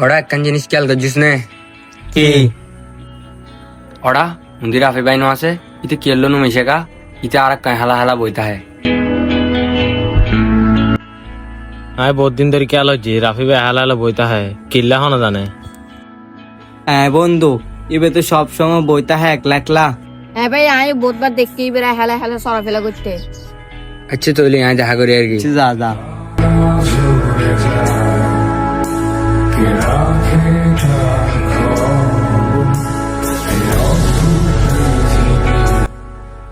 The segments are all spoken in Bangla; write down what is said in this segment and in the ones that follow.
ওরা একখান জিনিস খেয়াল করছিস নে কি ওরা মন্দির রাফি বাইনো আছে ইতে কেল্লো নু মিশেগা ইতে আর এক হালা হালা বইতা হয়। আমি বহুত দিন ধরে খেয়াল হচ্ছি রাফি ভাই হালালে বইতা হয় কিল্লা হনো জানে। হ্যাঁ বন্ধু এবে তো সব সময় বইটা হ্যাঁ একলা একলা। হ্যাঁ ভাই আমি বহুতবার দেখি বেড়া হেলা হেলা চলাফেরা করতে। আচ্ছা তাহলে আমি দেখা করি আর কি। যা যা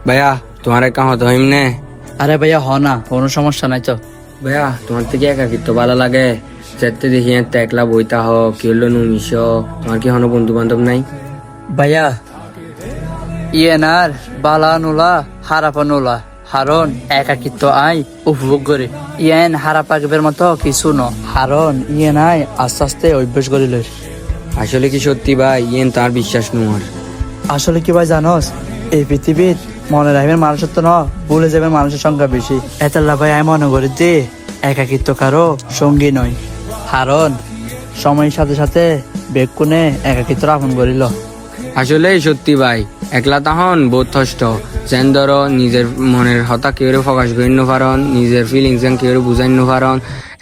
ভাইয়া তোমার এক কাম হতো হিমনে। আরে ভাইয়া হ না কোনো সমস্যা নাই তো। ভাইয়া তোমার থেকে একাকিত্ব ভালো লাগে যেতে দেখি একটা একলা বইতা হ কেল্লো নু মিশ তোমার কি হনো বন্ধু বান্ধব নাই? ভাইয়া ইয়েনার বালা নোলা হারাপা নোলা হারন একাকিত্ব আই উপভোগ করে ইয়েন হারাপাগের মতো কিছু ন হারন ইয়েন আই আস্তে আস্তে অভ্যাস করিল। আসলে কি সত্যি ভাই ইয়েন তার বিশ্বাস নোয়ার। আসলে কি ভাই জানোস এই পৃথিবীর মনে রাখবেন মানুষের তো ন ভুলে যাবেন মানুষের সংখ্যা বেশি। এতাল্লা ভাই আমি মনে করি যে একাকিত্ব কারো সঙ্গী নয় হারন সময়ের সাথে সাথে বেকুনে একাকিত্ব আপন করিল। আসলে সত্যি ভাই একলা তাহন বহুত কষ্ট যেন ধরো নিজের মনের হতা কেউ প্রকাশ করি পারন নিজের ফিলিংস কেউ বুঝাই পারন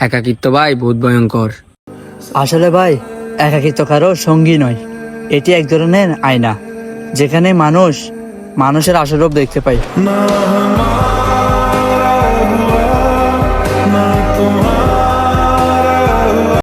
একাকিত্ব ভাই বহুত ভয়ঙ্কর। আসলে ভাই একাকিত্ব কারো সঙ্গী নয় এটি এক ধরনের আয়না যেখানে মানুষের আসল রূপ দেখতে পায়।